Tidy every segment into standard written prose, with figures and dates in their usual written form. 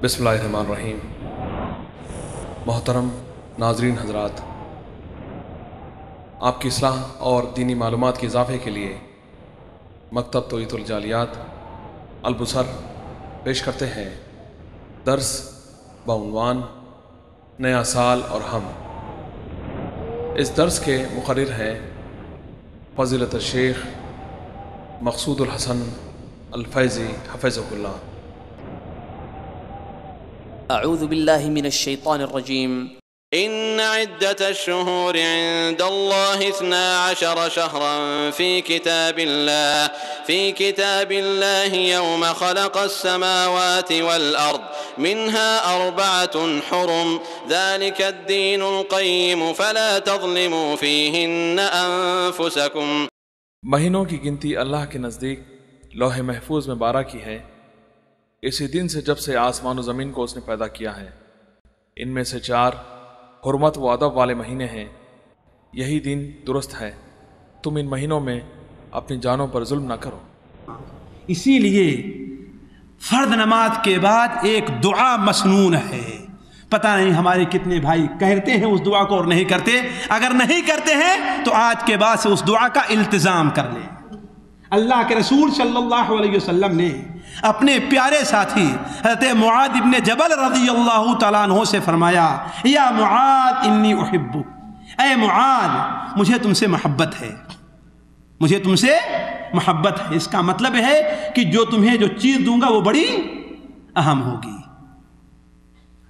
بسم اللہ الرحمن الرحیم۔ محترم ناظرین حضرات، آپ کی اصلاح اور دینی معلومات کے اضافے کے لیے مکتب توحید الجالیات البصر پیش کرتے ہیں درس بعنوان نیا سال اور ہم۔ اس درس کے مقرر ہیں فضیلت الشیخ مقصود الحسن الفیضی حفظہ اللہ۔ اعوذ باللہ من الشیطان الرجیم۔ إن عدة الشهور عند الله 12 شهرا في كتاب الله يوم خلق السماوات والأرض منها 4 حرم ذلك الدين القيم فلا تظلموا فيهن أنفسكم۔ مہینوں کی گنتی اللہ کے نزدیک لوح محفوظ میں 12 کی ہے، اسی دن سے جب سے آسمان و زمین کو اس نے پیدا کیا ہے۔ ان میں سے 4 حرمت و ادب والے مہینے ہیں، یہی دین درست ہے۔ تم ان مہینوں میں اپنی جانوں پر ظلم نہ کرو۔ اسی لیے فرض نماز کے بعد ایک دعا مسنون ہے۔ پتہ نہیں ہمارے کتنے بھائی کہتے ہیں اس دعا کو اور نہیں کرتے۔ اگر نہیں کرتے ہیں تو آج کے بعد سے اس دعا کا التزام کر لیں۔ اللہ کے رسول صلی اللہ علیہ وسلم نے اپنے پیارے ساتھی حضرت معاذ ابن جبل رضی اللہ تعالیٰ عنہ سے فرمایا، یا معاذ انی احبک، اے معاذ مجھے تم سے محبت ہے، مجھے تم سے محبت ہے۔ اس کا مطلب ہے کہ جو تمہیں جو چیز دوں گا وہ بڑی اہم ہوگی۔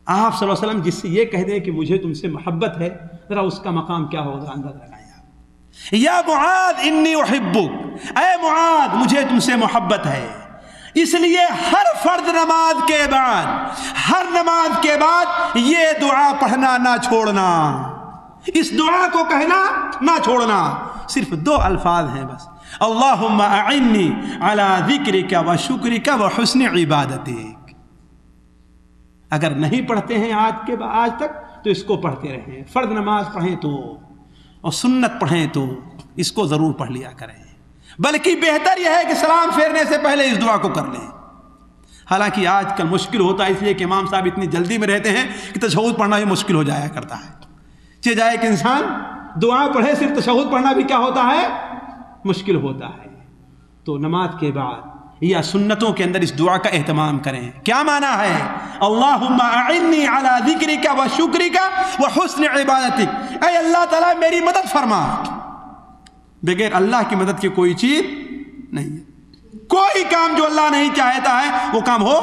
آپ صلی اللہ علیہ وسلم جس سے یہ کہہ دیں کہ مجھے تم سے محبت ہے، ذرا اس کا مقام کیا ہوگا اندازہ لگائیں۔ یا معاذ انی احبک، اے معاذ مجھے تم سے محبت ہے۔ اس لیے ہر فرض نماز کے بعد، ہر نماز کے بعد یہ دعا پڑھنا نہ چھوڑنا، اس دعا کو کہنا نہ چھوڑنا۔ صرف 2 الفاظ ہیں بس، اللہم اعنی علی ذکرک و شکرک و حسن عبادتک۔ اگر نہیں پڑھتے ہیں آج تک تو اس کو پڑھتے رہیں۔ فرض نماز پڑھیں تو اور سنت پڑھیں تو اس کو ضرور پڑھ لیا کریں، بلکہ بہتر یہ ہے کہ سلام پھیرنے سے پہلے اس دعا کو کر لیں۔ حالانکہ آج کل مشکل ہوتا ہے، اس لیے کہ امام صاحب اتنی جلدی میں رہتے ہیں کہ تشہد پڑھنا بھی مشکل ہو جایا کرتا ہے۔ چہ جائے کہ انسان دعا پڑھے، صرف تشہد پڑھنا بھی کیا ہوتا ہے، مشکل ہوتا ہے۔ تو نماز کے بعد یا سنتوں کے اندر اس دعا کا اہتمام کریں۔ کیا معنی ہے؟ اللہم اعنی علی ذکرک و شکرک و حسن عبادتک، اے اللہ تعالیٰ میری مدد فرما۔ بغیر اللہ کی مدد کی کوئی چیز نہیں ہے، کوئی کام جو اللہ نہیں چاہتا ہے وہ کام ہو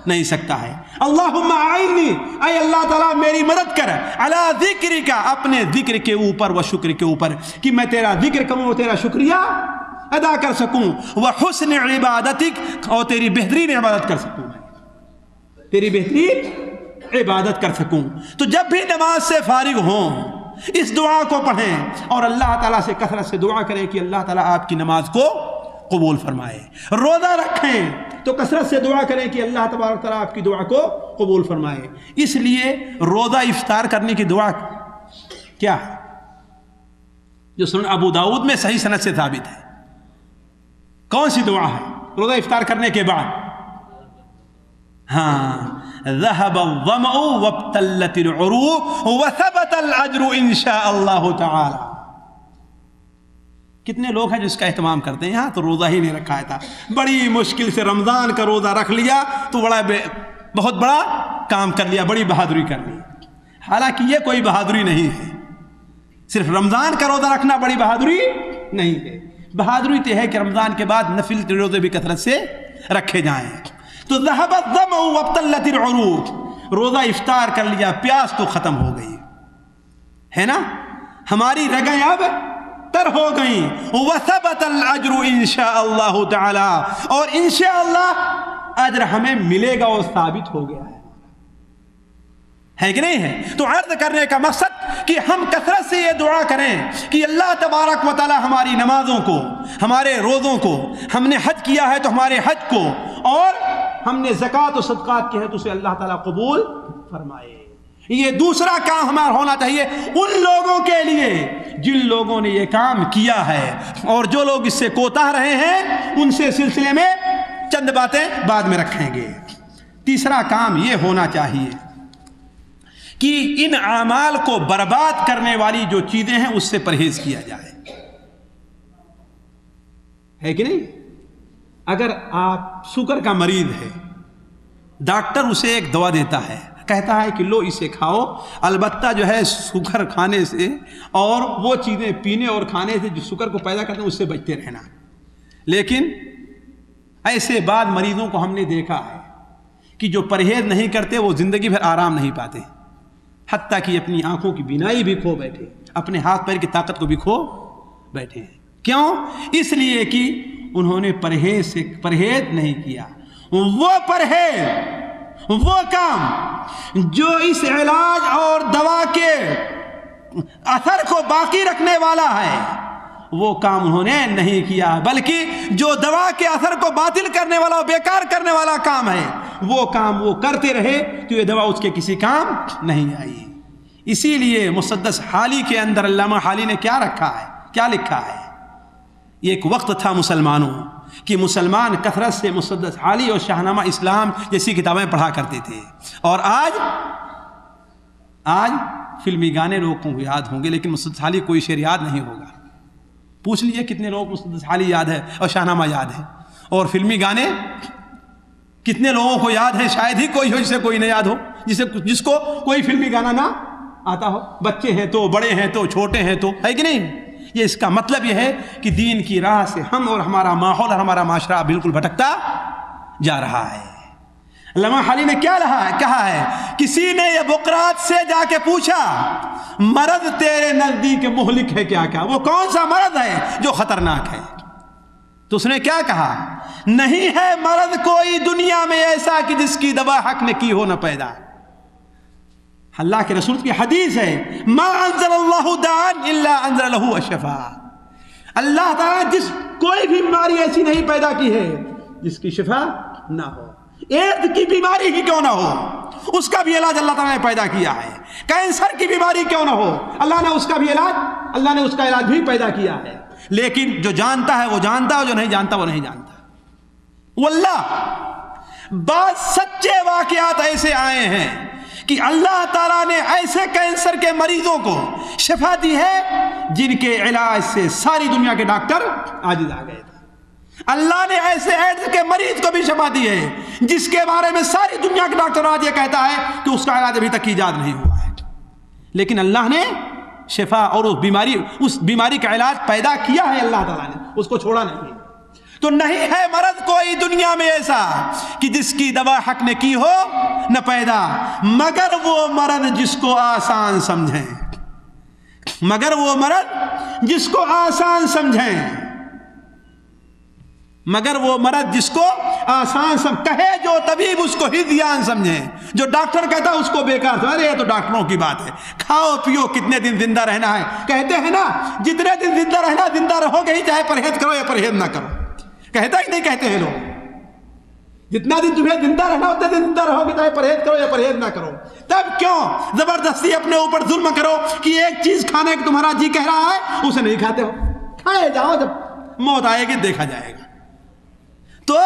نہیں سکتا ہے۔ اللہم اعنی، اے اللہ تعالیٰ میری مدد کر، علی ذکرک، اپنے ذکر کے اوپر، و شکر کے اوپر، کہ میں تیرا ذکر کروں اور تیرا شکریہ ادا کر سکوں، وحسن عبادتک، اور تیری بہترین عبادت کر سکوں، میں تیری بہترین عبادت کر سکوں۔ تو جب بھی نماز سے فارغ ہوں اس دعا کو پڑھیں اور اللہ تعالیٰ سے کثرت سے دعا کریں کہ اللہ تعالیٰ آپ کی نماز کو قبول فرمائے۔ روزہ رکھیں تو کثرت سے دعا کریں کہ اللہ تبارک تعالیٰ آپ کی دعا کو قبول فرمائے۔ اس لیے روزہ افطار کرنے کی دعا کیا ہے، جو سنن ابو داؤد میں صحیح سند سے ثابت ہے؟ کون سی دعا ہے روزہ افطار کرنے کے بعد؟ ہاں، ذهب الظمأ وابتلت العروق وثبت الاجر ان شاء اللہ تعالی۔ کتنے لوگ ہیں جو اس کا اہتمام کرتے ہیں؟ یہاں تو روزہ ہی نہیں رکھا تھا، بڑی مشکل سے رمضان کا روزہ رکھ لیا تو بہت بڑا کام کر لیا، بڑی بہادری کر لی۔ حالانکہ یہ کوئی بہادری نہیں ہے، صرف رمضان کا روزہ رکھنا بڑی بہادری نہیں ہے۔ بہادری تو ہے کہ رمضان کے بعد نفل روزے بھی کثرت سے رکھے جائیں۔ تو ذهب الظمأ وابتلت العروق، روزہ افطار کر لیا، پیاس تو ختم ہو گئی ہے نا، ہماری رگیں اب تر ہو گئیں، وثبت الاجر ان شاء اللہ تعالی، اور انشاءاللہ اجر ہمیں ملے گا، اور ثابت ہو گیا ہے کہ نہیں ہے؟ تو عرض کرنے کا مقصد کہ ہم کثرت سے یہ دعا کریں کہ اللہ تبارک و تعالی ہماری نمازوں کو، ہمارے روزوں کو، ہم نے حج کیا ہے تو ہمارے حج کو، اور ہم نے زکوٰۃ و صدقات کی ہے تو اسے اللہ تعالیٰ قبول فرمائے۔ یہ دوسرا کام ہمارا ہونا چاہیے ان لوگوں کے لیے جن لوگوں نے یہ کام کیا ہے، اور جو لوگ اس سے کوتاہ رہے ہیں ان سے سلسلے میں چند باتیں بعد میں رکھیں گے۔ تیسرا کام یہ ہونا چاہیے کہ ان اعمال کو برباد کرنے والی جو چیزیں ہیں اس سے پرہیز کیا جائے، ہے کہ نہیں؟ اگر آپ شوگر کا مریض ہے، ڈاکٹر اسے ایک دوا دیتا ہے، کہتا ہے کہ لو اسے کھاؤ، البتہ جو ہے شوگر کھانے سے اور وہ چیزیں پینے اور کھانے سے جو شوگر کو پیدا کرتے ہیں اس سے بچتے رہنا۔ لیکن ایسے بعض مریضوں کو ہم نے دیکھا ہے کہ جو پرہیز نہیں کرتے وہ زندگی بھر آرام نہیں پاتے، حتیٰ کہ اپنی آنکھوں کی بینائی بھی کھو بیٹھے، اپنے ہاتھ پیر کی طاقت کو بھی کھو بیٹھے ہیں۔ کیوں؟ اس لیے کہ انہوں نے پرہیز نہیں کیا۔ وہ پرہیز، وہ کام جو اس علاج اور دوا کے اثر کو باقی رکھنے والا ہے، وہ کام انہوں نے نہیں کیا، بلکہ جو دوا کے اثر کو باطل کرنے والا اور بیکار کرنے والا کام ہے وہ کام وہ کرتے رہے تو یہ دوا اس کے کسی کام نہیں آئی۔ اسی لیے مسدس حالی کے اندر علامہ حالی نے کیا رکھا ہے، کیا لکھا ہے؟ ایک وقت تھا مسلمانوں کہ مسلمان کثرت سے مسدس حالی اور شاہنامہ اسلام جیسی کتابیں پڑھا کرتے تھے، اور آج فلمی گانے لوگوں کو یاد ہوں گے لیکن مسدس حالی کوئی شعر یاد نہیں ہوگا۔ پوچھ لیجئے کتنے لوگ مسدس حالی یاد ہے اور شاہنامہ یاد ہے، اور فلمی گانے کتنے لوگوں کو یاد ہے؟ شاید ہی کوئی ہو جسے کوئی نہ یاد ہو، جس کو کوئی فلمی گانا نہ آتا ہو، بچے ہیں تو، بڑے ہیں تو، چھوٹے ہیں تو، ہے کہ نہیں؟ یہ اس کا مطلب یہ ہے کہ دین کی راہ سے ہم اور ہمارا ماحول اور ہمارا معاشرہ بالکل بھٹکتا جا رہا ہے۔ علامہ حالی نے کیا کہا ہے؟ کسی نے یہ بقرات سے جا کے پوچھا مرض تیرے نزدیک مہلک ہے کیا؟ وہ کون سا مرض ہے جو خطرناک ہے؟ تو اس نے کیا کہا؟ نہیں ہے مرض کوئی دنیا میں ایسا کہ جس کی دوا حق نے کی ہو نہ پیدا۔ اللہ کے رسول کی حدیث ہے، ما انزل اللہ داء الا انزل له الشفاء۔ اللہ تعالیٰ کوئی بھی بیماری ایسی نہیں پیدا کی ہے جس کی شفا نہ ہو۔ ایڈز کی بیماری ہی کیوں نہ ہو، اس کا بھی علاج اللہ تعالیٰ نے پیدا کیا ہے۔ کینسر کی بیماری کیوں نہ ہو، اللہ نے اس کا بھی علاج، اللہ نے اس کا علاج بھی پیدا کیا ہے۔ لیکن جو جانتا ہے وہ جانتا ہے، جو نہیں جانتا وہ نہیں جانتا۔ واللہ بعض سچے واقعات ایسے آئے ہیں کہ اللہ تعالیٰ نے ایسے کینسر کے مریضوں کو شفا دی ہے جن کے علاج سے ساری دنیا کے ڈاکٹر عاجز آ گئے تھے۔ اللہ نے ایسے ایڈز کے مریض کو بھی شفا دی ہے جس کے بارے میں ساری دنیا کے ڈاکٹر آج یہ کہتا ہے کہ اس کا علاج ابھی تک ایجاد نہیں ہوا ہے، لیکن اللہ نے شفا اور اس بیماری کا علاج پیدا کیا ہے، اللہ تعالیٰ نے اس کو چھوڑا نہیں۔ تو نہیں ہے مرض کوئی دنیا میں ایسا کہ جس کی دوا حق نے کی ہو نہ پیدا، مگر وہ مرض جس کو آسان سمجھیں، مگر وہ مرض جس کو آسان سمجھیں، مگر وہ مرض جس کو آسان کہے جو طبیب اس کو ہذیان سمجھیں، جو ڈاکٹر کہتا ہے اس کو بیکار سمجھیں۔ ارے یہ تو ڈاکٹروں کی بات ہے، کھاؤ پیو کتنے دن زندہ رہنا ہے، کہتے ہیں نا جتنے دن زندہ رہنا زندہ رہو گے ہی، چاہے پرہیز کرو یا پرہیز نہ کرو، کہتا ہی نہیں کہتے ہیں لوگ، جتنا دن تمہیں زندہ رہنا اتنے دن زندہ رہو گے، چاہے پرہیز کرو یا پرہیز نہ کرو۔ تب کیوں زبردستی اپنے اوپر ظلم کرو کہ ایک چیز کھانے کا تمہارا جی کہہ رہا ہے اسے نہیں کھاتے ہو، کھائے جاؤ، جب موت آئے گی دیکھا جائے گا۔ تو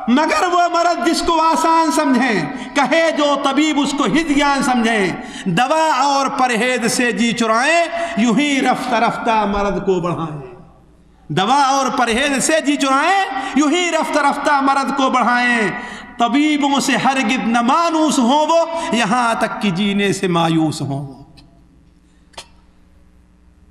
مگر وہ مرض جس کو آسان سمجھیں، کہے جو طبیب اس کو ہذیان سمجھیں، دوا اور پرہیز سے جی چرائیں، یوں ہی رفتہ رفتہ مرض کو بڑھائیں، دوا اور پرہیز سے جی چرائیں، یوں ہی رفتہ رفتہ مرض کو بڑھائیں، طبیبوں سے ہرگز نہ مانوس ہوں وہ، یہاں تک کہ جینے سے مایوس ہوں وہ،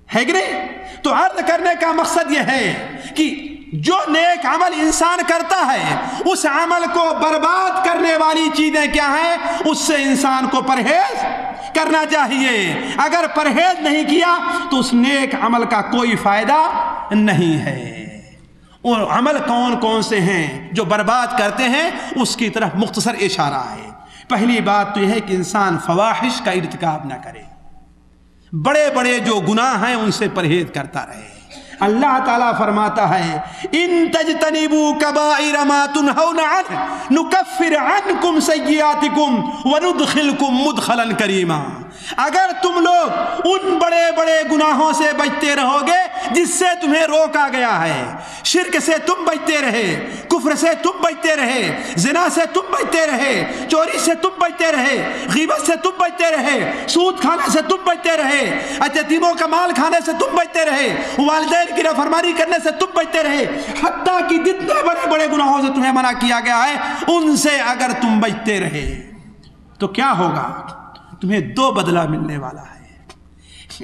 ہے کہ نہیں؟ تو عرض کرنے کا مقصد یہ ہے کہ جو نیک عمل انسان کرتا ہے اس عمل کو برباد کرنے والی چیزیں کیا ہیں، اس سے انسان کو پرہیز کرنا چاہیے۔ اگر پرہیز نہیں کیا تو اس نیک عمل کا کوئی فائدہ نہیں ہے۔ اور عمل کون کون سے ہیں جو برباد کرتے ہیں اس کی طرف مختصر اشارہ ہے۔ پہلی بات تو یہ ہے کہ انسان فواحش کا ارتکاب نہ کرے، بڑے بڑے جو گناہ ہیں ان سے پرہیز کرتا رہے۔ اللہ تعالیٰ فرماتا ہے ان تجتنبوا کبائر ما تنہون عنہ نکفر عنکم سیئاتکم وندخلکم مدخلا کریما۔ اگر تم لوگ ان بڑے بڑے گناہوں سے بچتے رہو گے، جس سے تمہیں روکا گیا ہے۔ شرک سے تم بچتے رہے، کفر سے تم بچتے رہے، زنا سے تم بچتے رہے، چوری سے تم بچتے رہے، غیبت سے تم بچتے رہے، سود کھانے سے تم بچتے رہے، یتیموں کا مال کھانے سے تم بچتے رہے، والدین کی نافرمانی کرنے سے تم بچتے رہے، حتیٰ کہ جتنے بڑے بڑے گناہوں سے تمہیں منع کیا گیا ہے ان سے اگر تم بچتے رہے تو کیا ہوگا؟ تمہیں دو بدلہ ملنے والا ہے۔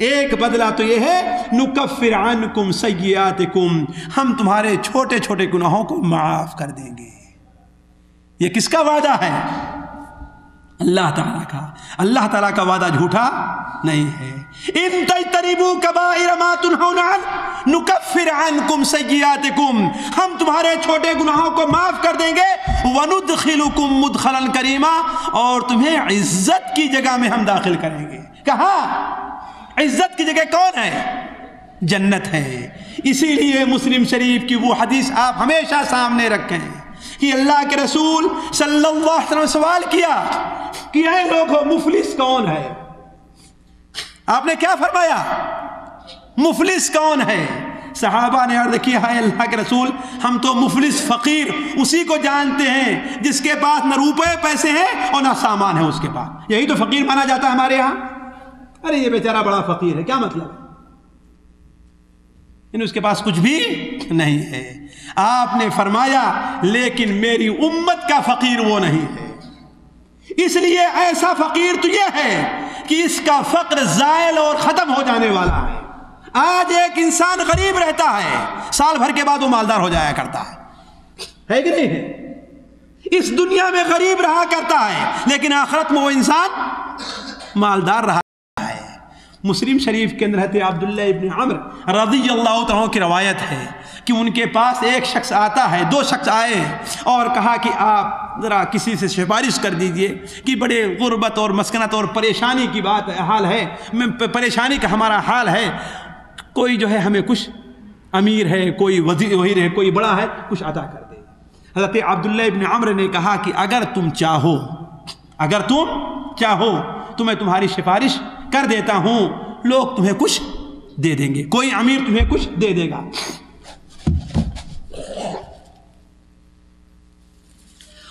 ایک بدلہ تو یہ ہے نکفر عنکم سیئاتکم، ہم تمہارے چھوٹے چھوٹے گناہوں کو معاف کر دیں گے۔ یہ کس کا وعدہ ہے؟ اللہ تعالیٰ کا۔ اللہ تعالیٰ کا وعدہ جھوٹا نہیں ہے۔ ان تجتنبوا کبائر ما تنہون عنہ نکفر عنکم سیئاتکم، ہم تمہارے چھوٹے گناہوں کو معاف کر دیں گے، وندخلکم مدخلا کریما، اور تمہیں عزت کی جگہ میں ہم داخل کریں گے۔ کہاں؟ عزت کی جگہ کون ہے؟ جنت ہے۔ اسی لیے مسلم شریف کی وہ حدیث آپ ہمیشہ سامنے رکھیں کہ اللہ کے رسول صلی اللہ علیہ وسلم سوال کیا کہ اے لوگوں مفلس کون ہے؟ آپ نے کیا فرمایا؟ مفلس کون ہے؟ صحابہ نے عرض کیا ہے اللہ کے رسول ہم تو مفلس فقیر اسی کو جانتے ہیں جس کے پاس نہ روپے پیسے ہیں اور نہ سامان ہے اس کے پاس، یہی تو فقیر مانا جاتا ہے ہمارے یہاں۔ ارے یہ بیچارہ بڑا فقیر ہے، کیا مطلب ہے؟ یعنی اس کے پاس کچھ بھی نہیں ہے۔ آپ نے فرمایا لیکن میری امت کا فقیر وہ نہیں ہے، اس لیے ایسا فقیر تو یہ ہے کہ اس کا فقر زائل اور ختم ہو جانے والا ہے۔ آج ایک انسان غریب رہتا ہے، سال بھر کے بعد وہ مالدار ہو جایا کرتا ہے کہ نہیں ہے؟ اس دنیا میں غریب رہا کرتا ہے لیکن آخرت میں وہ انسان مالدار رہا۔ مسلم شریف کے اندر حضرت عبداللہ ابن عمر رضی اللہ تعالیٰ کی روایت ہے کہ ان کے پاس ایک شخص آتا ہے، دو شخص آئے اور کہا کہ آپ ذرا کسی سے سفارش کر دیجئے کہ بڑے غربت اور مسکنت اور پریشانی کی بات حال ہے، میں پریشانی کا ہمارا حال ہے، کوئی جو ہے ہمیں کچھ امیر ہے، کوئی وزیر ہے، کوئی بڑا ہے، کچھ عطا کر دے۔ حضرت عبداللہ ابن عمر نے کہا کہ اگر تم چاہو تو میں تمہاری سفارش کر دیتا ہوں، لوگ تمہیں کچھ دے دیں گے، کوئی امیر تمہیں کچھ دے دے گا۔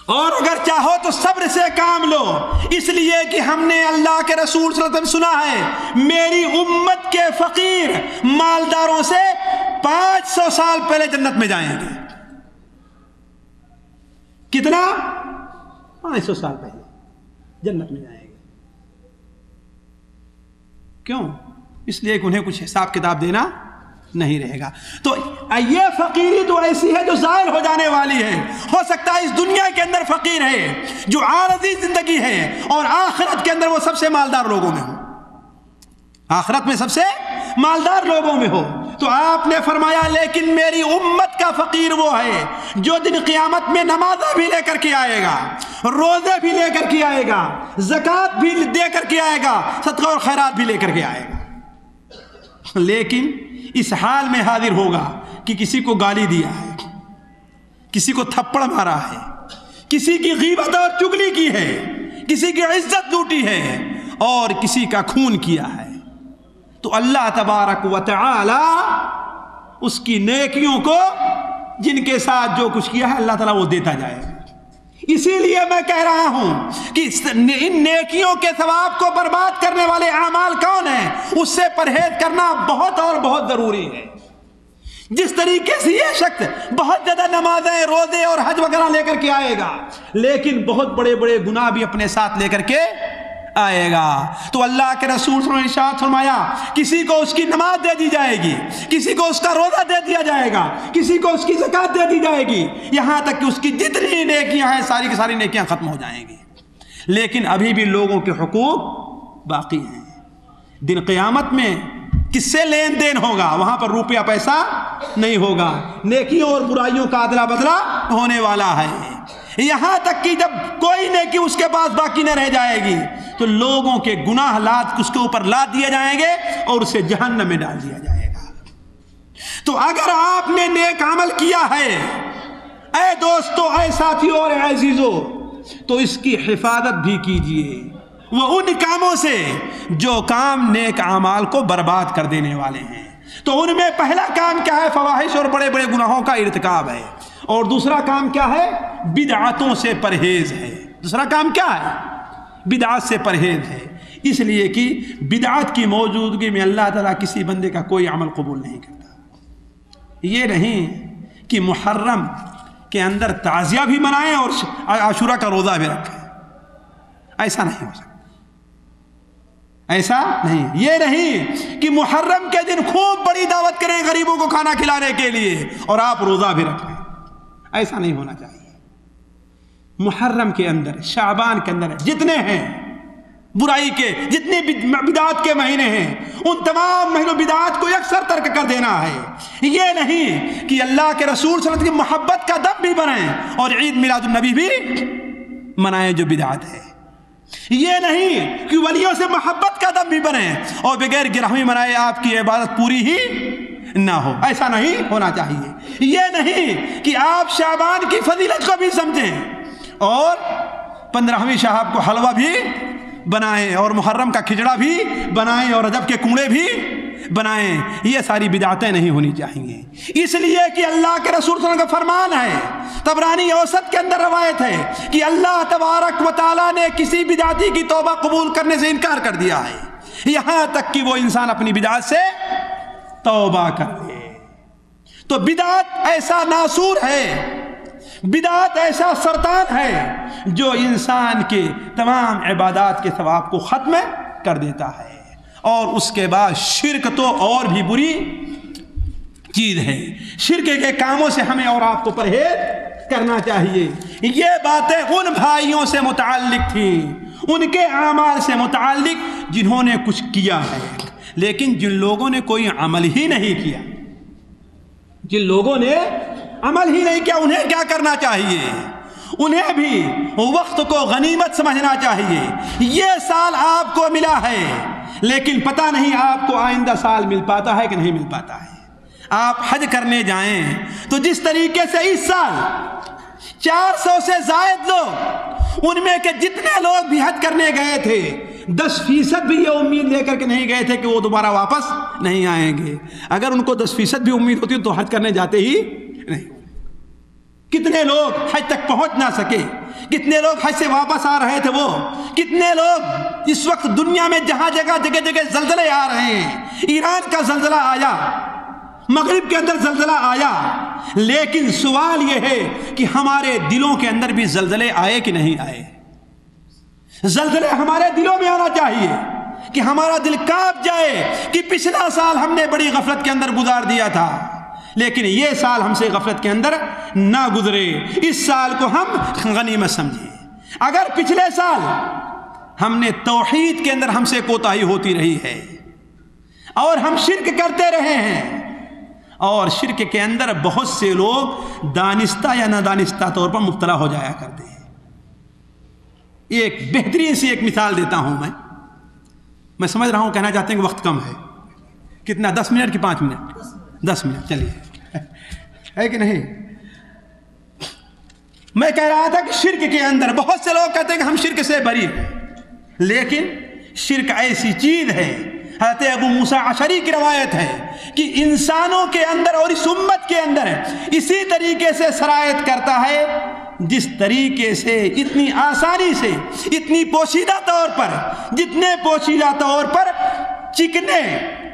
اور اگر چاہو تو صبر سے کام لو، اس لیے کہ ہم نے اللہ کے رسول صلی اللہ علیہ وسلم سنا ہے میری امت کے فقیر مالداروں سے 500 سال پہلے جنت میں جائیں گے۔ کتنا؟ 500 سال پہلے جنت میں جائیں گے۔ کیوں؟ اس لیے کہ انہیں کچھ حساب کتاب دینا نہیں رہے گا۔ تو یہ فقیری تو ایسی ہے جو ظاہر ہو جانے والی ہے۔ ہو سکتا ہے اس دنیا کے اندر فقیر ہے جو عارضی زندگی ہے اور آخرت کے اندر وہ سب سے مالدار لوگوں میں ہو، آخرت میں سب سے مالدار لوگوں میں ہو۔ تو آپ نے فرمایا لیکن میری امت کا فقیر وہ ہے جو دن قیامت میں نمازیں بھی لے کر کے آئے گا، روزے بھی لے کر کے آئے گا، زکوٰۃ بھی دے کر کے آئے گا، صدقہ اور خیرات بھی لے کر کے آئے گا، لیکن اس حال میں حاضر ہوگا کہ کسی کو گالی دیا ہے، کسی کو تھپڑ مارا ہے، کسی کی غیبت اور چغلی کی ہے، کسی کی عزت لوٹی ہے اور کسی کا خون کیا ہے، تو اللہ تبارک و تعالی اس کی نیکیوں کو جن کے ساتھ جو کچھ کیا ہے اللہ تعالیٰ وہ دیتا جائے گا۔ اسی لیے میں کہہ رہا ہوں کہ ان نیکیوں کے ثواب کو برباد کرنے والے اعمال کون ہیں، اس سے پرہیز کرنا بہت اور بہت ضروری ہے۔ جس طریقے سے یہ شخص بہت زیادہ نمازیں، روزے اور حج وغیرہ لے کر کے آئے گا لیکن بہت بڑے بڑے گناہ بھی اپنے ساتھ لے کر کے آئے گا، تو اللہ کے رسول صلی اللہ علیہ وسلم نے ارشاد فرمایا کسی کو اس کی نماز دے دی جائے گی، کسی کو اس کا روزہ دے دیا جائے گا، کسی کو اس کی زکوٰۃ دے دی جائے گی، یہاں تک کہ اس کی جتنی نیکیاں ہیں ساری کی ساری نیکیاں ختم ہو جائیں گی، لیکن ابھی بھی لوگوں کے حقوق باقی ہیں۔ دن قیامت میں کس سے لین دین ہوگا؟ وہاں پر روپیہ پیسہ نہیں ہوگا، نیکیوں اور برائیوں کا ادلا بدلہ ہونے والا ہے، یہاں تک کہ جب کوئی نیکی اس کے پاس باقی نہ رہ جائے گی تو لوگوں کے گناہ لاد اس کے اوپر لاد دیے جائیں گے اور اسے جہنم میں ڈال دیا جائے گا۔ تو اگر آپ نے نیک عمل کیا ہے اے دوستو، اے ساتھیو اور اے عزیزو، تو اس کی حفاظت بھی کیجئے، وہ ان کاموں سے جو کام نیک اعمال کو برباد کر دینے والے ہیں۔ تو ان میں پہلا کام کیا ہے؟ فواحش اور بڑے بڑے گناہوں کا ارتکاب ہے، اور دوسرا کام کیا ہے؟ بدعتوں سے پرہیز ہے۔ دوسرا کام کیا ہے؟ بدعت سے پرہیز ہے، اس لیے کہ بدعت کی موجودگی میں اللہ تعالیٰ کسی بندے کا کوئی عمل قبول نہیں کرتا۔ یہ نہیں کہ محرم کے اندر تعزیہ بھی منائیں اور عاشورہ کا روزہ بھی رکھیں، ایسا نہیں ہو سکتا، ایسا نہیں۔ یہ نہیں کہ محرم کے دن خوب بڑی دعوت کریں غریبوں کو کھانا کھلانے کے لیے اور آپ روزہ بھی رکھیں، ایسا نہیں ہونا چاہیے۔ محرم کے اندر، شعبان کے اندر جتنے ہیں برائی کے، جتنے بدعات کے مہینے ہیں، ان تمام مہینوں بدعات کو یکسر ترک کر دینا ہے۔ یہ نہیں کہ اللہ کے رسول صلی اللہ علیہ وسلم کی محبت کا دم بھی بنائیں اور عید میلاد النبی بھی منائیں جو بدعات ہے۔ یہ نہیں کہ ولیوں سے محبت کا دم بھی بنے اور بغیر گرہمی منائے آپ کی عبادت پوری ہی نہ ہو، ایسا نہیں ہونا چاہیے۔ یہ نہیں کہ آپ شعبان کی فضیلت کو بھی سمجھیں اور 15ویں شہاب کو حلوہ بھی بنائیں اور محرم کا کھچڑا بھی بنائیں اور رجب کے کنڑے بھی بنائیں، یہ ساری بدعتیں نہیں ہونی چاہیے۔ اس لیے کہ اللہ کے رسول صلی اللہ علیہ وسلم کا فرمان ہے، طبرانی اوسط کے اندر روایت ہے کہ اللہ تبارک و تعالیٰ نے کسی بدعتی کی توبہ قبول کرنے سے انکار کر دیا ہے یہاں تک کہ وہ انسان اپنی بدعت سے توبہ کر لے۔ تو بدعت ایسا ناسور ہے، بدعت ایسا سرطان ہے جو انسان کے تمام عبادات کے ثواب کو ختم کر دیتا ہے، اور اس کے بعد شرک تو اور بھی بری چیز ہے۔ شرک کے کاموں سے ہمیں اور آپ کو پرہیز کرنا چاہیے۔ یہ باتیں ان بھائیوں سے متعلق تھیں، ان کے اعمال سے متعلق جنہوں نے کچھ کیا ہے، لیکن جن لوگوں نے کوئی عمل ہی نہیں کیا، جن لوگوں نے عمل ہی نہیں کیا، انہیں کیا کرنا چاہیے؟ انہیں بھی وقت کو غنیمت سمجھنا چاہیے۔ یہ سال آپ کو ملا ہے، لیکن پتہ نہیں آپ کو آئندہ سال مل پاتا ہے کہ نہیں مل پاتا ہے۔ آپ حج کرنے جائیں تو جس طریقے سے اس سال 400 سے زائد لوگ، ان میں کہ جتنے لوگ بھی حج کرنے گئے تھے 10% بھی یہ امید لے کر کے نہیں گئے تھے کہ وہ دوبارہ واپس نہیں آئیں گے۔ اگر ان کو 10% بھی امید ہوتی تو حج کرنے جاتے ہی نہیں۔ کتنے لوگ حج تک پہنچ نہ سکے، کتنے لوگ حج سے واپس آ رہے تھے، وہ کتنے لوگ اس وقت دنیا میں جہاں جگہ زلزلے آ رہے ہیں۔ ایران کا زلزلہ آیا، مغرب کے اندر زلزلہ آیا، لیکن سوال یہ ہے کہ ہمارے دلوں کے اندر بھی زلزلے آئے کہ نہیں آئے؟ زلزلے ہمارے دلوں میں آنا چاہیے کہ ہمارا دل کانپ جائے کہ پچھلا سال ہم نے بڑی غفلت کے اندر گزار دیا تھا، لیکن یہ سال ہم سے غفلت کے اندر نہ گزرے، اس سال کو ہم غنیمت سمجھیں۔ اگر پچھلے سال ہم نے توحید کے اندر ہم سے کوتاہی ہوتی رہی ہے اور ہم شرک کرتے رہے ہیں، اور شرک کے اندر بہت سے لوگ دانستہ یا نادانستہ طور پر مبتلا ہو جایا کرتے ہیں۔ ایک بہترین سی ایک مثال دیتا ہوں میں سمجھ رہا ہوں کہنا چاہتے ہیں کہ وقت کم ہے، کتنا 10 منٹ کی 5 منٹ 10 منٹ چلیے، ہے کہ نہیں؟ میں کہہ رہا تھا کہ شرک کے اندر بہت سے لوگ کہتے ہیں کہ ہم شرک سے بری ہیں، لیکن شرک ایسی چیز ہے، حضرت ابو موسیٰ اشعری کی روایت ہے کہ انسانوں کے اندر اور اس امت کے اندر اسی طریقے سے سرایت کرتا ہے جس طریقے سے، اتنی آسانی سے، اتنی پوشیدہ طور پر، جتنے پوشیدہ طور پر چکنے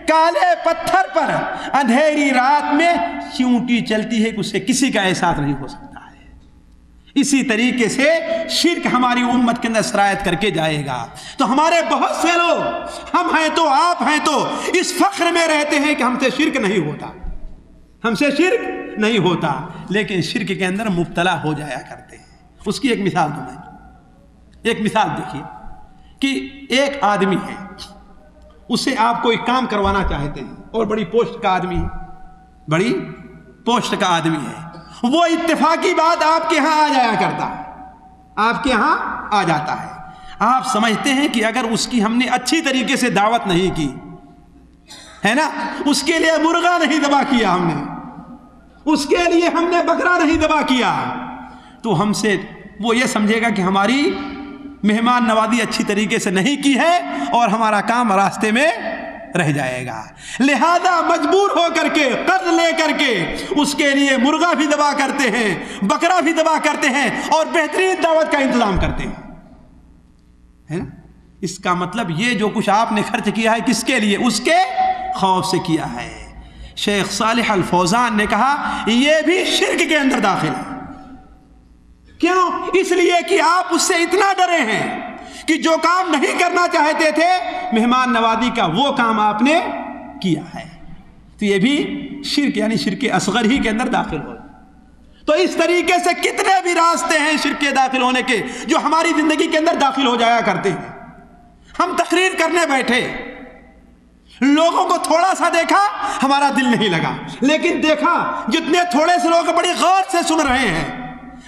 کالے پتھر پر اندھیری رات میں چیونٹی چلتی ہے کہ اس سے کسی کا احساس نہیں ہو سکتا ہے، اسی طریقے سے شرک ہماری امت کے اندر سرایت کر کے جائے گا۔ تو ہمارے بہت سے لوگ، ہم ہیں تو آپ ہیں تو، اس فخر میں رہتے ہیں کہ ہم سے شرک نہیں ہوتا، ہم سے شرک نہیں ہوتا، لیکن شرک کے اندر مبتلا ہو جایا کرتے ہیں۔ اس کی ایک مثال دوں میں، ایک مثال دیکھیے کہ ایک آدمی ہے، اس سے آپ کوئی کام کروانا چاہتے ہیں اور بڑی پوسٹ کا آدمی ہے، بڑی پوسٹ کا آدمی ہے، وہ اتفاقی بات آپ کے ہاں آ جایا کرتا ہے، آپ کے ہاں آ جاتا ہے۔ آپ سمجھتے ہیں کہ اگر اس کی ہم نے اچھی طریقے سے دعوت نہیں کی ہے نا، اس کے لیے مرغا نہیں ذبح کیا ہم نے، اس کے لیے ہم نے بکرا نہیں ذبح کیا، تو ہم سے وہ یہ سمجھے گا کہ ہماری مہمان نوازی اچھی طریقے سے نہیں کی ہے اور ہمارا کام راستے میں رہ جائے گا۔ لہذا مجبور ہو کر کے قرض لے کر کے اس کے لیے مرغا بھی ذبح کرتے ہیں، بکرا بھی ذبح کرتے ہیں اور بہترین دعوت کا انتظام کرتے ہیں، ہے نا؟ اس کا مطلب یہ جو کچھ آپ نے خرچ کیا ہے کس کے لیے؟ اس کے خوف سے کیا ہے۔ شیخ صالح الفوزان نے کہا یہ بھی شرک کے اندر داخل ہے۔ کیوں؟ اس لیے کہ آپ اس سے اتنا ڈرے ہیں کہ جو کام نہیں کرنا چاہتے تھے مہمان نوازی کا وہ کام آپ نے کیا ہے، تو یہ بھی شرک یعنی شرک اصغر ہی کے اندر داخل ہو۔ تو اس طریقے سے کتنے بھی راستے ہیں شرک کے داخل ہونے کے جو ہماری زندگی کے اندر داخل ہو جایا کرتے ہیں۔ ہم تقریر کرنے بیٹھے، لوگوں کو تھوڑا سا دیکھا ہمارا دل نہیں لگا، لیکن دیکھا جتنے تھوڑے سے لوگ بڑی غور سے سن رہے ہیں،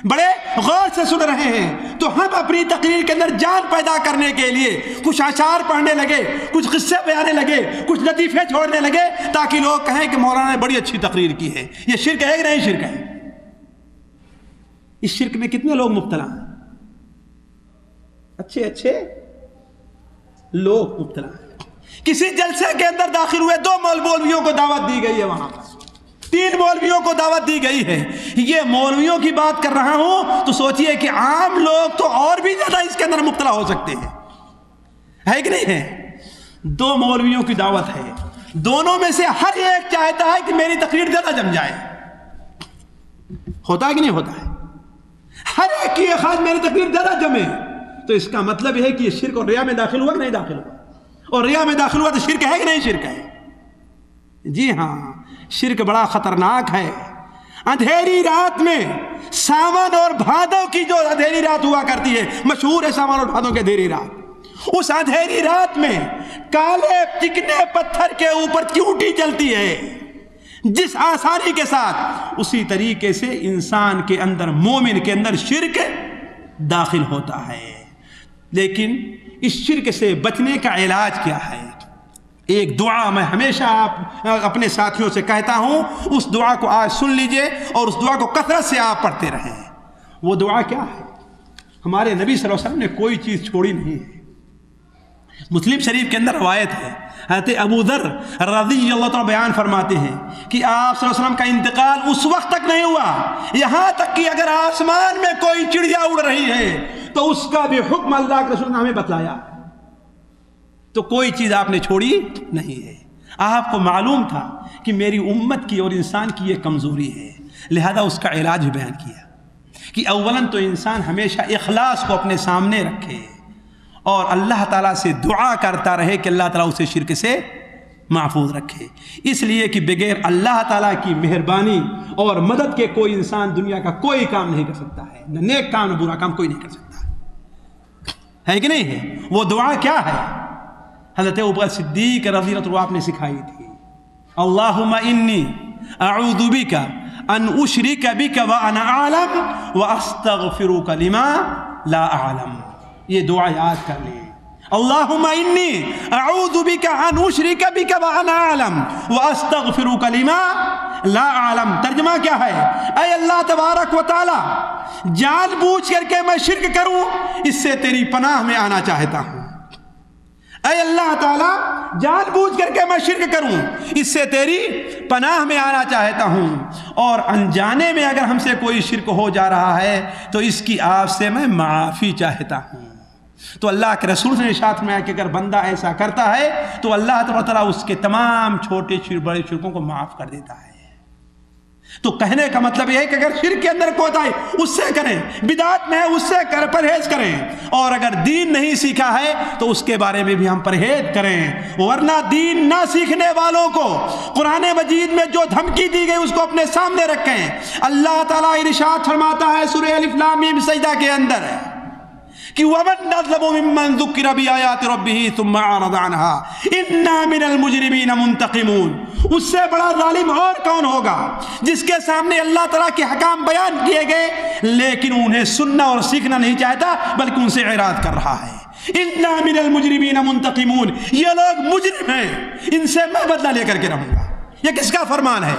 بڑے غور سے سن رہے ہیں، تو ہم اپنی تقریر کے اندر جان پیدا کرنے کے لیے کچھ اشعار پڑھنے لگے، کچھ قصے بیانے لگے، کچھ لطیفے چھوڑنے لگے تاکہ لوگ کہیں کہ مولانا نے بڑی اچھی تقریر کی ہے۔ یہ شرک ہے کہ نہیں شرک ہے؟ اس شرک میں کتنے لوگ مبتلا ہیں؟ اچھے اچھے لوگ مبتلا ہیں۔ کسی جلسے کے اندر داخل ہوئے 2 مولویوں کو دعوت دی گئی ہے، وہاں پر 3 مولویوں کو دعوت دی گئی ہے۔ یہ مولویوں کی بات کر رہا ہوں تو سوچئے کہ عام لوگ تو اور بھی زیادہ اس کے اندر مبتلا ہو سکتے ہیں، ہے کہ نہیں ہے؟ 2 مولویوں کی دعوت ہے، دونوں میں سے ہر ایک چاہتا ہے کہ میری تقریر زیادہ جم جائے، ہوتا ہے کہ نہیں ہوتا ہے؟ ہر ایک کی خواہش میری تقریر زیادہ جمے، تو اس کا مطلب یہ ہے کہ یہ شرک اور ریا میں داخل ہوا کہ نہیں داخل ہوا؟ اور ریا میں داخل ہوا تو شرک ہے کہ نہیں شرک ہے؟ جی ہاں، شرک بڑا خطرناک ہے۔ اندھیری رات میں ساون اور بھادو کی جو اندھیری رات ہوا کرتی ہے، مشہور ہے ساون اور بھادو کی اندھیری رات، اس اندھیری رات میں کالے چکنے پتھر کے اوپر چیونٹی چلتی ہے جس آسانی کے ساتھ، اسی طریقے سے انسان کے اندر، مومن کے اندر شرک داخل ہوتا ہے۔ لیکن اس شرک سے بچنے کا علاج کیا ہے؟ ایک دعا میں ہمیشہ اپنے ساتھیوں سے کہتا ہوں، اس دعا کو آج سن لیجئے اور اس دعا کو کثرت سے آپ پڑھتے رہیں۔ وہ دعا کیا ہے؟ ہمارے نبی صلی اللہ علیہ وسلم نے کوئی چیز چھوڑی نہیں ہے۔ مسلم شریف کے اندر روایت ہے، حضرت ابو ذر رضی اللہ تعالیٰ بیان فرماتے ہیں کہ آپ صلی اللہ علیہ وسلم کا انتقال اس وقت تک نہیں ہوا یہاں تک کہ اگر آسمان میں کوئی چڑیا اڑ رہی ہے تو اس کا بھی حکم اللہ کے رسول نے ہمیں بتلایا، تو کوئی چیز آپ نے چھوڑی نہیں ہے۔ آپ کو معلوم تھا کہ میری امت کی اور انسان کی یہ کمزوری ہے، لہذا اس کا علاج بھی بیان کیا کہ اولاً تو انسان ہمیشہ اخلاص کو اپنے سامنے رکھے اور اللہ تعالیٰ سے دعا کرتا رہے کہ اللہ تعالیٰ اسے شرک سے محفوظ رکھے، اس لیے کہ بغیر اللہ تعالیٰ کی مہربانی اور مدد کے کوئی انسان دنیا کا کوئی کام نہیں کر سکتا ہے، نہ نیک کام نہ برا کام کوئی نہیں کر سکتا ہے کہ نہیں ہے؟ وہ دعا کیا ہے؟ حضرت ابوبکر صدیق رضی اللہ عنہ آپ نے سکھائی تھی، اللہم انی اعوذ بک ان اشرک بک وانا اعلم واستغفرک لما لا اعلم۔ یہ دعا یاد کر لیں، اللہم انی اعوذ بک ان اشرک بک وانا اعلم واستغفرک لما لا اعلم۔ ترجمہ کیا ہے؟ اے اللہ تبارک و تعالی، جان بوجھ کر کے میں شرک کروں اس سے تیری پناہ میں آنا چاہتا ہوں۔ اے اللہ تعالیٰ، جان بوجھ کر کے میں شرک کروں اس سے تیری پناہ میں آنا چاہتا ہوں، اور انجانے میں اگر ہم سے کوئی شرک ہو جا رہا ہے تو اس کی آپ سے میں معافی چاہتا ہوں۔ تو اللہ کے رسول نے ارشاد فرمایا کہ اگر بندہ ایسا کرتا ہے تو اللہ تعالیٰ اس کے تمام چھوٹے بڑے شرکوں کو معاف کر دیتا ہے۔ تو کہنے کا مطلب یہ ہے کہ اگر شرک کے اندر کوتاہی اس سے کریں، بدعت میں ہے اس سے پرہیز کریں، اور اگر دین نہیں سیکھا ہے تو اس کے بارے میں بھی ہم پرہیز کریں، ورنہ دین نہ سیکھنے والوں کو قرآن مجید میں جو دھمکی دی گئی اس کو اپنے سامنے رکھیں۔ اللہ تعالیٰ ارشاد فرماتا ہے سورہ الف لام میم سجدہ کے اندر کہ وَمَنْ أَظْلَمُ مِمَّنْ ذُكِّرَ بِآيَاتِ رَبِّهِ ثُمَّ أَعْرَضَ عَنْهَا إِنَّا مِنَ الْمُجْرِمِينَ مُنْتَقِمُونَ۔ اس سے بڑا ظالم اور کون ہوگا جس کے سامنے اللہ تعالیٰ کے حکام بیان کیے گئے لیکن انہیں سننا اور سیکھنا نہیں چاہتا بلکہ ان سے اعراض کر رہا ہے۔ إِنَّا مِنَ الْمُجْرِمِينَ مُنْتَقِمُونَ، یہ لوگ مجرم ہیں، ان سے میں بدلہ لے کر کے رہوں گا۔ یہ کس کا فرمان ہے؟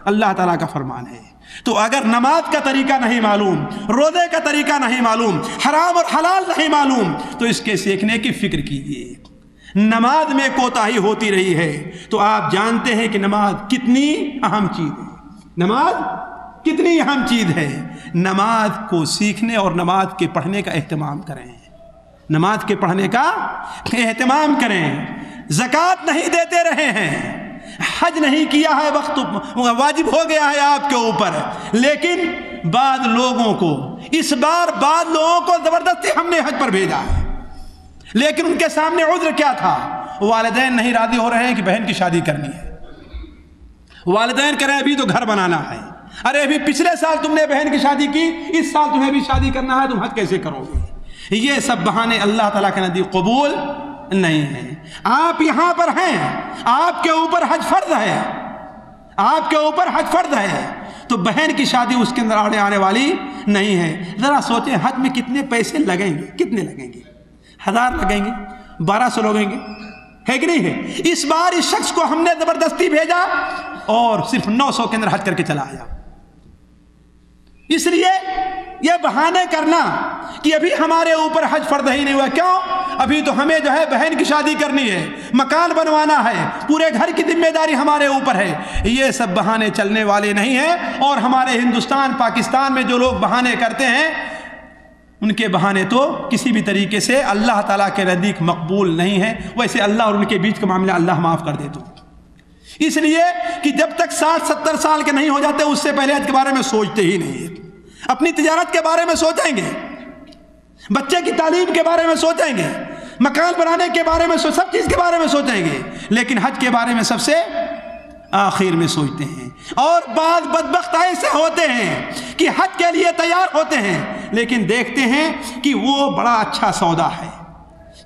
اللہ تعالیٰ کا فرمان ہے۔ تو اگر نماز کا طریقہ نہیں معلوم، روزے کا طریقہ نہیں معلوم، حرام اور حلال نہیں معلوم، تو اس کے سیکھنے کی فکر کیجیے۔ نماز میں کوتاہی ہوتی رہی ہے تو آپ جانتے ہیں کہ نماز کتنی اہم چیز ہے. نماز کتنی اہم چیز ہے. نماز کو سیکھنے اور نماز کے پڑھنے کا اہتمام کریں. نماز کے پڑھنے کا اہتمام کریں. زکوٰۃ نہیں دیتے رہے ہیں, حج نہیں کیا ہے, وقت واجب ہو گیا ہے آپ کے اوپر, لیکن بعض لوگوں کو اس بار بعض لوگوں کو زبردستی ہم نے حج پر بھیجا ہے, لیکن ان کے سامنے عذر کیا تھا؟ والدین نہیں راضی ہو رہے ہیں کہ بہن کی شادی کرنی ہے. والدین کہہ رہے ہیں ابھی تو گھر بنانا ہے. ارے ابھی پچھلے سال تم نے بہن کی شادی کی, اس سال تمہیں بھی شادی کرنا ہے, تم حج کیسے کرو گے؟ یہ سب بہانے اللہ تعالیٰ کے نزدیک قبول نہیں ہیں. آپ یہاں پر ہیں, آپ کے اوپر حج فرض ہے, آپ کے اوپر حج فرض ہے, تو بہن کی شادی اس کے اندر آنے والی نہیں ہے. ذرا سوچیں حج میں کتنے پیسے لگیں گے, کتنے لگیں گے؟ 1000 لگیں گے, 1200 لگیں گے, ہے کہ نہیں ہے؟ اس بار اس شخص کو ہم نے زبردستی بھیجا اور صرف 900 کے اندر حج کر کے چلا آیا. اس لیے یہ بہانے کرنا کہ ابھی ہمارے اوپر حج فرض ہی نہیں ہوا. کیوں؟ ابھی تو ہمیں جو ہے بہن کی شادی کرنی ہے, مکان بنوانا ہے, پورے گھر کی ذمہ داری ہمارے اوپر ہے. یہ سب بہانے چلنے والے نہیں ہیں. اور ہمارے ہندوستان پاکستان میں جو لوگ بہانے کرتے ہیں, ان کے بہانے تو کسی بھی طریقے سے اللہ تعالیٰ کے نزدیک مقبول نہیں ہے. ویسے اللہ اور ان کے بیچ کا معاملہ اللہ معاف کر دے. تو اس لیے کہ جب تک 60-70 سال کے نہیں ہو جاتے اس سے پہلے حج کے بارے میں سوچتے ہی نہیں ہیں. اپنی تجارت کے بارے میں سوچیں گے, بچے کی تعلیم کے بارے میں سوچیں گے, مکان بنانے کے بارے میں سب چیز کے بارے میں سوچیں گے, لیکن حج کے بارے میں سب سے آخر میں سوچتے ہیں. اور بعض بدبخت ایسے ہوتے ہیں کہ حج کے لیے تیار ہوتے ہیں, لیکن دیکھتے ہیں کہ وہ بڑا اچھا سودا ہے,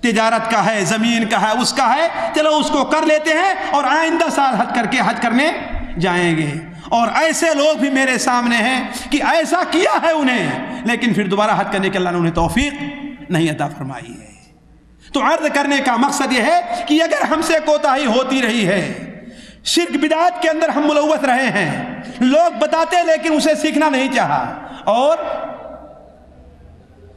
تجارت کا ہے, زمین کا ہے, اس کا ہے, چلو اس کو کر لیتے ہیں اور آئندہ سال حج کرنے جائیں گے. اور ایسے لوگ بھی میرے سامنے ہیں کہ ایسا کیا ہے انہیں, لیکن پھر دوبارہ حج کرنے کے اللہ نے انہیں توفیق نہیں عطا فرمائی ہے. تو عرض کرنے کا مقصد یہ ہے کہ اگر ہم سے کوتاہی ہوتی رہی ہے, شرک بدعات کے اندر ہم ملوث رہے ہیں, لوگ بتاتے لیکن اسے سیکھنا نہیں چاہا, اور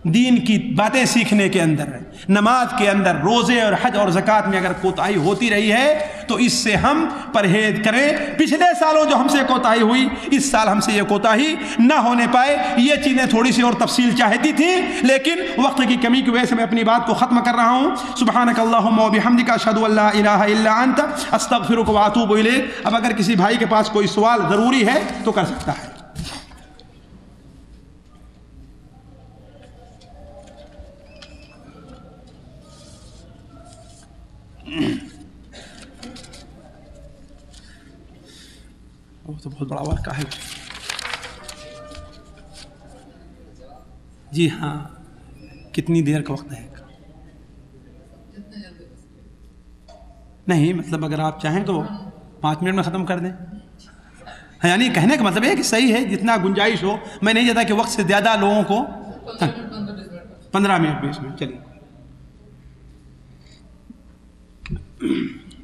دین کی باتیں سیکھنے کے اندر, نماز کے اندر, روزے اور حج اور زکوٰۃ میں اگر کوتاہی ہوتی رہی ہے تو اس سے ہم پرہیز کریں. پچھلے سالوں جو ہم سے کوتاہی ہوئی, اس سال ہم سے یہ کوتاہی نہ ہونے پائے. یہ چیزیں تھوڑی سی اور تفصیل چاہتی تھیں, لیکن وقت کی کمی کی وجہ سے میں اپنی بات کو ختم کر رہا ہوں. سبحانک اللہم و بحمدک اشہد ان لا الہ الا انت استغفرک و اتوب الیک. اب اگر کسی بھائی کے پاس کوئی سوال ضروری ہے تو کر سکتا ہے. وہ تو بہت بڑا واقعہ ہے. جی ہاں, کتنی دیر کا وقت ہے؟ نہیں مطلب اگر آپ چاہیں تو 5 منٹ میں ختم کر دیں. یعنی کہنے کا مطلب ہے کہ صحیح ہے جتنا گنجائش ہو. میں نہیں چاہتا کہ وقت سے زیادہ لوگوں کو 15 منٹ 20 منٹ. چلیے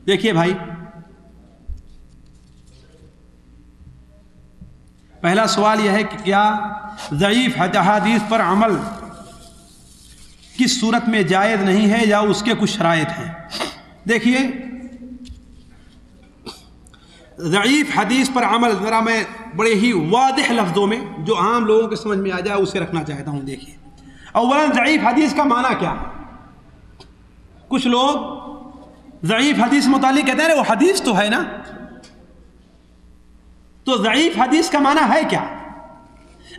دیکھیے بھائی, پہلا سوال یہ ہے کہ کیا ضعیف احادیث پر عمل کس صورت میں جائز نہیں ہے یا اس کے کچھ شرائط ہیں؟ دیکھیے ضعیف حدیث پر عمل ذرا میں بڑے ہی واضح لفظوں میں جو عام لوگوں کے سمجھ میں آ جائے اسے رکھنا چاہتا ہوں. دیکھیے اولا ضعیف حدیث کا معنی کیا ہے؟ کچھ لوگ ضعیف حدیث متعلق کہتے ہیں وہ حدیث تو ہے نا, تو ضعیف حدیث کا معنی ہے کیا؟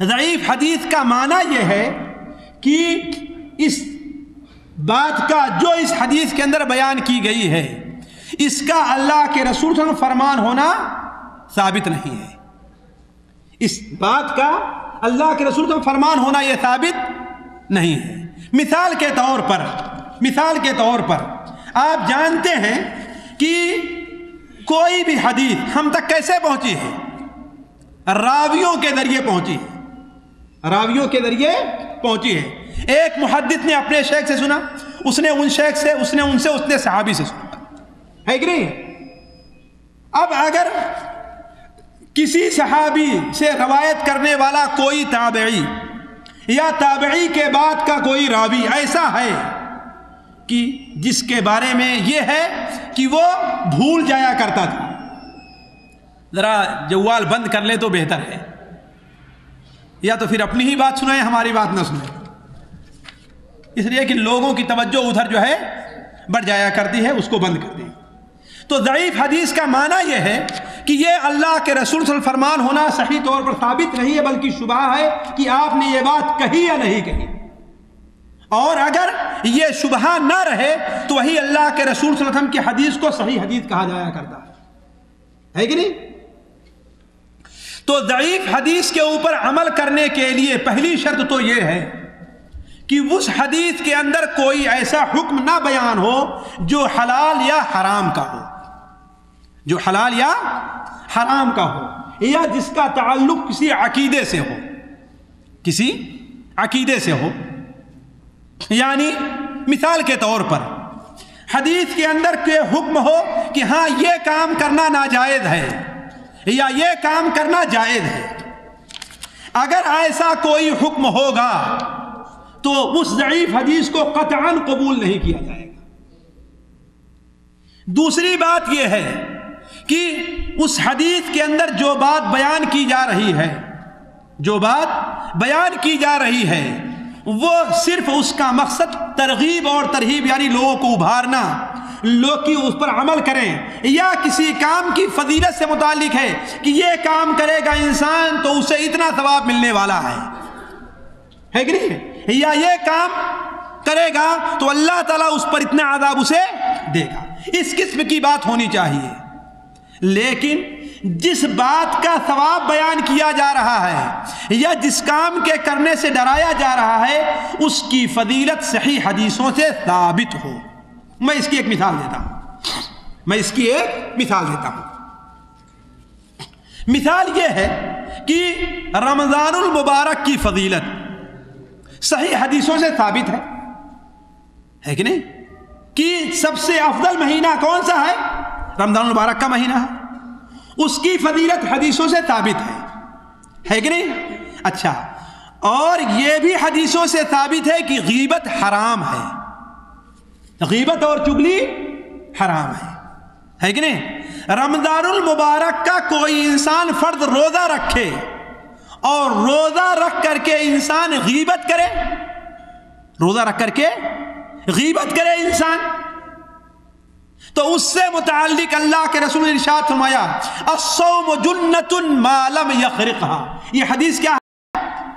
ضعیف حدیث کا معنی یہ ہے کہ اس بات کا جو اس حدیث کے اندر بیان کی گئی ہے اس کا اللہ کے رسول صلی اللہ علیہ وسلم فرمان ہونا ثابت نہیں ہے. اس بات کا اللہ کے رسول صلی اللہ علیہ وسلم فرمان ہونا یہ ثابت نہیں ہے. مثال کے طور پر آپ جانتے ہیں کہ کوئی بھی حدیث ہم تک کیسے پہنچی ہے؟ راویوں کے ذریعے پہنچی ہے. راویوں کے ذریعے پہنچی ہے. ایک محدث نے اپنے شیخ سے سنا, اس نے ان شیخ سے, اس نے ان سے, اس نے صحابی سے سنا, ہے کہ نہیں؟ اب اگر کسی صحابی سے روایت کرنے والا کوئی تابعی یا تابعی کے بعد کا کوئی راوی ایسا ہے کہ جس کے بارے میں یہ ہے کہ وہ بھول جایا کرتا تھا. ذرا جوال بند کر لے تو بہتر ہے، یا تو پھر اپنی ہی بات سنائیں، ہماری بات نہ سنیں، اس لیے کہ لوگوں کی توجہ ادھر جو ہے بڑھ جایا کرتی ہے، اس کو بند کر دیں. تو ضعیف حدیث کا معنی یہ ہے کہ یہ اللہ کے رسول صلی اللہ علیہ وسلم فرمان ہونا صحیح طور پر ثابت نہیں ہے، بلکہ شبہ ہے کہ آپ نے یہ بات کہی یا نہیں کہی. اور اگر یہ شبہ نہ رہے تو وہی اللہ کے رسول صلی اللہ علیہ وسلم کی حدیث کو صحیح حدیث کہا جایا کرتا ہے کہ نہیں؟ تو ضعیف حدیث کے اوپر عمل کرنے کے لیے پہلی شرط تو یہ ہے کہ اس حدیث کے اندر کوئی ایسا حکم نہ بیان ہو جو حلال یا حرام کا ہو، جو حلال یا حرام کا ہو، یا جس کا تعلق کسی عقیدے سے ہو، کسی عقیدے سے ہو. یعنی مثال کے طور پر حدیث کے اندر کوئی حکم ہو کہ ہاں یہ کام کرنا ناجائز ہے یا یہ کام کرنا جائز ہے. اگر ایسا کوئی حکم ہوگا تو اس ضعیف حدیث کو قطعاً قبول نہیں کیا جائے گا. دوسری بات یہ ہے کہ اس حدیث کے اندر جو بات بیان کی جا رہی ہے، جو بات بیان کی جا رہی ہے، وہ صرف اس کا مقصد ترغیب اور ترہیب، یعنی لوگوں کو ابھارنا، لوگ کی اس پر عمل کریں، یا کسی کام کی فضیلت سے متعلق ہے کہ یہ کام کرے گا انسان تو اسے اتنا ثواب ملنے والا ہے کہ نہیں، یا یہ کام کرے گا تو اللہ تعالیٰ اس پر اتنا عذاب اسے دے گا. اس قسم کی بات ہونی چاہیے. لیکن جس بات کا ثواب بیان کیا جا رہا ہے یا جس کام کے کرنے سے ڈرایا جا رہا ہے، اس کی فضیلت صحیح حدیثوں سے ثابت ہو. میں اس کی ایک مثال دیتا ہوں. مثال یہ ہے کہ رمضان المبارک کی فضیلت صحیح حدیثوں سے ثابت ہے کہ نہیں، کہ سب سے افضل مہینہ کون سا ہے؟ رمضان المبارک کا مہینہ ہے. اس کی فضیلت حدیثوں سے ثابت ہے کہ نہیں؟ اچھا، اور یہ بھی حدیثوں سے ثابت ہے کہ غیبت حرام ہے، غیبت اور چغلی حرام ہے کہ نہیں؟ رمضان المبارک کا کوئی انسان فرض روزہ رکھے اور روزہ رکھ کر کے انسان غیبت کرے، روزہ رکھ کر کے غیبت کرے انسان، تو اس سے متعلق اللہ کے رسول نے ارشاد فرمایا الصوم جنۃ ما لم یخرقها. یہ حدیث کیا ہے؟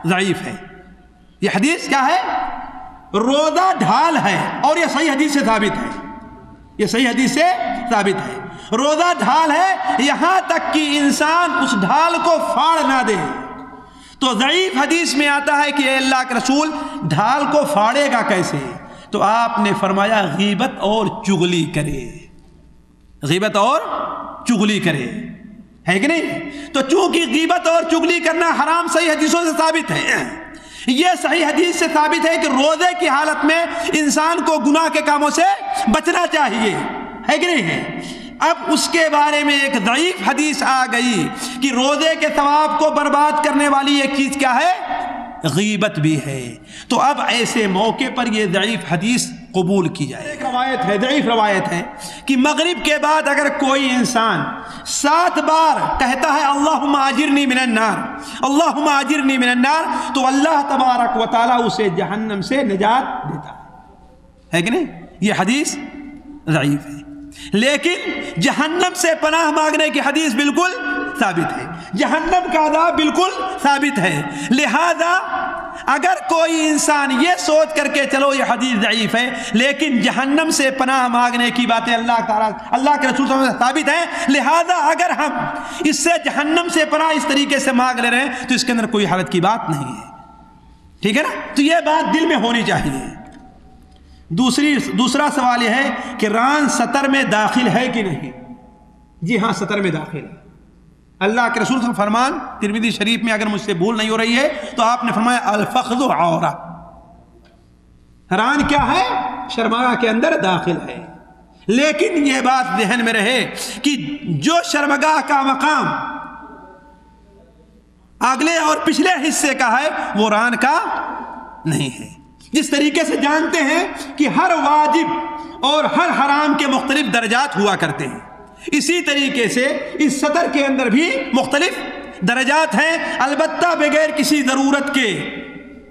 ضعیف ہے. یہ حدیث کیا ہے؟ روزہ ڈھال ہے، اور یہ صحیح حدیث سے ثابت ہے، یہ صحیح حدیث سے ثابت ہے. روزہ ڈھال ہے یہاں تک کہ انسان اس ڈھال کو پھاڑ نہ دے. تو ضعیف حدیث میں آتا ہے کہ اے اللہ کے رسول ڈھال کو پھاڑے گا کیسے؟ تو آپ نے فرمایا غیبت اور چغلی کرے، غیبت اور چغلی کرے، ہے کہ نہیں؟ تو چونکہ غیبت اور چغلی کرنا حرام صحیح حدیثوں سے ثابت ہے، یہ صحیح حدیث سے ثابت ہے کہ روزے کی حالت میں انسان کو گناہ کے کاموں سے بچنا چاہیے، ہے کہ نہیں ہے؟ اب اس کے بارے میں ایک ضعیف حدیث آ گئی کہ روزے کے ثواب کو برباد کرنے والی ایک چیز کیا ہے؟ غیبت بھی ہے. تو اب ایسے موقع پر یہ ضعیف حدیث قبول کی جائے. ایک روایت ہے، ضعیف روایت ہے، کہ مغرب کے بعد اگر کوئی انسان 7 بار کہتا ہے اللہم اجرنی من النار، اللہم اجرنی من النار، تو اللہ تبارک و تعالیٰ اسے جہنم سے نجات دیتا ہے کہ نہیں؟ یہ حدیث ضعیف ہے، لیکن جہنم سے پناہ مانگنے کی حدیث بالکل ثابت ہے، جہنم کا عذاب بالکل ثابت ہے. لہذا اگر کوئی انسان یہ سوچ کر کے چلو یہ حدیث ضعیف ہے لیکن جہنم سے پناہ مانگنے کی باتیں اللہ تعالیٰ اللہ کے رسول صلی اللہ علیہ وسلم سے ثابت ہیں، لہذا اگر ہم اس سے جہنم سے پناہ اس طریقے سے مانگ لے رہے ہیں تو اس کے اندر کوئی حرج کی بات نہیں ہے. ٹھیک ہے نا؟ تو یہ بات دل میں ہونی چاہیے. دوسرا سوال یہ ہے کہ ران سطر میں داخل ہے کہ نہیں؟ جی ہاں، سطر میں داخل ہے. اللہ کے رسول صلی اللہ علیہ وسلم فرمان ترمذی شریف میں، اگر مجھ سے بھول نہیں ہو رہی ہے تو آپ نے فرمایا الفخذ عورہ، ران کیا ہے؟ شرمگاہ کے اندر داخل ہے. لیکن یہ بات ذہن میں رہے کہ جو شرمگاہ کا مقام اگلے اور پچھلے حصے کا ہے وہ ران کا نہیں ہے. جس طریقے سے جانتے ہیں کہ ہر واجب اور ہر حرام کے مختلف درجات ہوا کرتے ہیں. اسی طریقے سے اس سطر کے اندر بھی مختلف درجات ہیں. البتہ بغیر کسی ضرورت کے،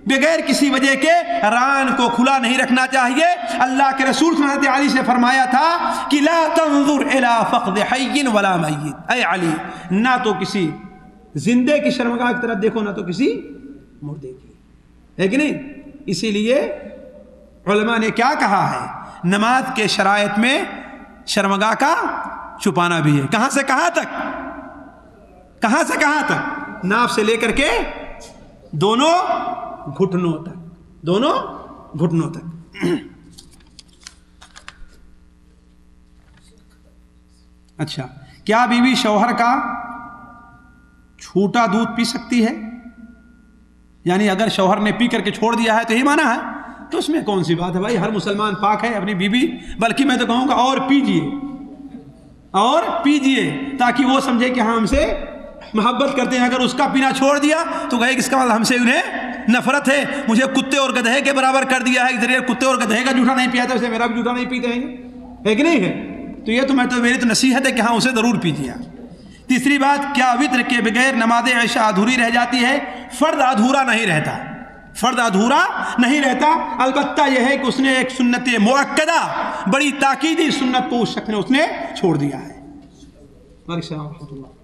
بغیر کسی وجہ کے ران کو کھلا نہیں رکھنا چاہیے. اللہ کے رسول صلی اللہ علیہ وسلم علی سے فرمایا تھا کہ لا تنظر الى فقد حی ولا میت. اے علی، نہ تو کسی زندے کی شرمگاہ کی طرف دیکھو، نہ تو کسی مردے کی، ہے کہ نہیں؟ اسی لیے علماء نے کیا کہا ہے، نماز کے شرائط میں شرمگاہ کا چھپانا بھی ہے. کہاں سے کہاں تک؟ کہاں سے کہاں تک؟ ناف سے لے کر کے دونوں گھٹنوں تک، دونوں گھٹنوں تک. اچھا، کیا بیوی شوہر کا چھوٹا دودھ پی سکتی ہے؟ یعنی اگر شوہر نے پی کر کے چھوڑ دیا ہے تو ہی مانا ہے، تو اس میں کون سی بات ہے بھائی؟ ہر مسلمان پاک ہے اپنی بیوی، بلکہ میں تو کہوں گا اور پیجئے، اور پیجئے، تاکہ وہ سمجھے کہ ہاں ہم سے محبت کرتے ہیں. اگر اس کا پینا چھوڑ دیا تو کہے کہ اس کا مطلب ہم سے انہیں نفرت ہے، مجھے کتے اور گدھے کے برابر کر دیا ہے. ذریعے کتے اور گدھے کا جھوٹا نہیں پیا تھا، اسے میرا بھی جھوٹا نہیں پیتے ہیں، ہے کہ نہیں ہے؟ تو یہ تو میری تو نصیحت ہے کہ ہاں اسے ضرور پیجیے. تیسری بات، کیا وتر کے بغیر نماز عشاء ادھوری رہ جاتی ہے؟ فرض ادھورا نہیں رہتا، فرض ادھورا نہیں رہتا. البتہ یہ ہے کہ اس نے ایک سنت مؤکدہ، بڑی تاکیدی سنت کو اس شخص نے چھوڑ دیا ہے. وعلیکم السلام ورحمۃ اللہ.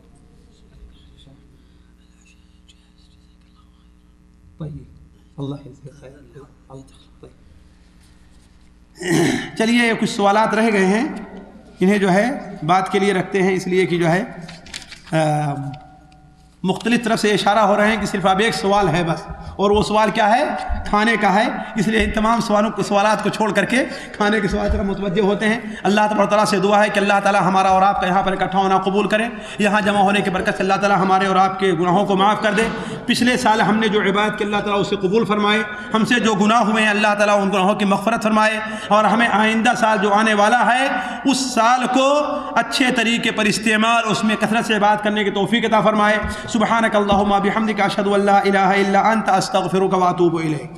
چلیے کچھ سوالات رہ گئے ہیں، انہیں جو ہے بات کے لیے رکھتے ہیں، اس لیے کہ جو ہے مختلف طرف سے اشارہ ہو رہے ہیں کہ صرف اب ایک سوال ہے بس، اور وہ سوال کیا ہے؟ کھانے کا ہے. اس لیے ان تمام سوالات کو چھوڑ کر کے کھانے کے سوال طرف متوجہ ہوتے ہیں. اللہ تبارک و تعالیٰ سے دعا ہے کہ اللہ تعالیٰ ہمارا اور آپ کا یہاں پر اکٹھا ہونا قبول کرے. یہاں جمع ہونے کی برکت سے اللہ تعالیٰ ہمارے اور آپ کے گناہوں کو معاف کر دے. پچھلے سال ہم نے جو عبادت کی اللہ تعالیٰ اسے قبول فرمائے. ہم سے جو گناہ ہوئے ہیں اللہ تعالیٰ ان گناہوں کی مغفرت فرمائے، اور ہمیں آئندہ سال جو آنے والا ہے اس سال کو اچھے طریقے پر استعمال، اس میں کثرت سے عبادت کرنے کی توفیق عطا فرمائے. سبحانک اللہم بحمدک اشہد ان لا الہ الا انت استغفرک واتوب الیک.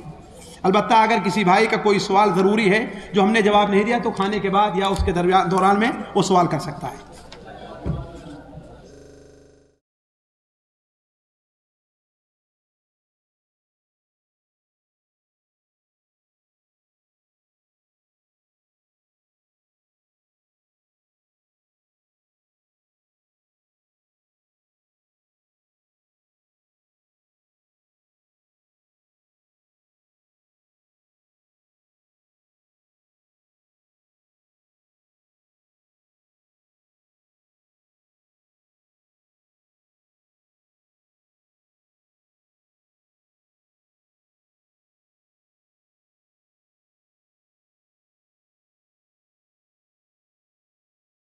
البتہ اگر کسی بھائی کا کوئی سوال ضروری ہے جو ہم نے جواب نہیں دیا تو کھانے کے بعد یا اس کے دوران میں وہ سوال کر سکتا ہے.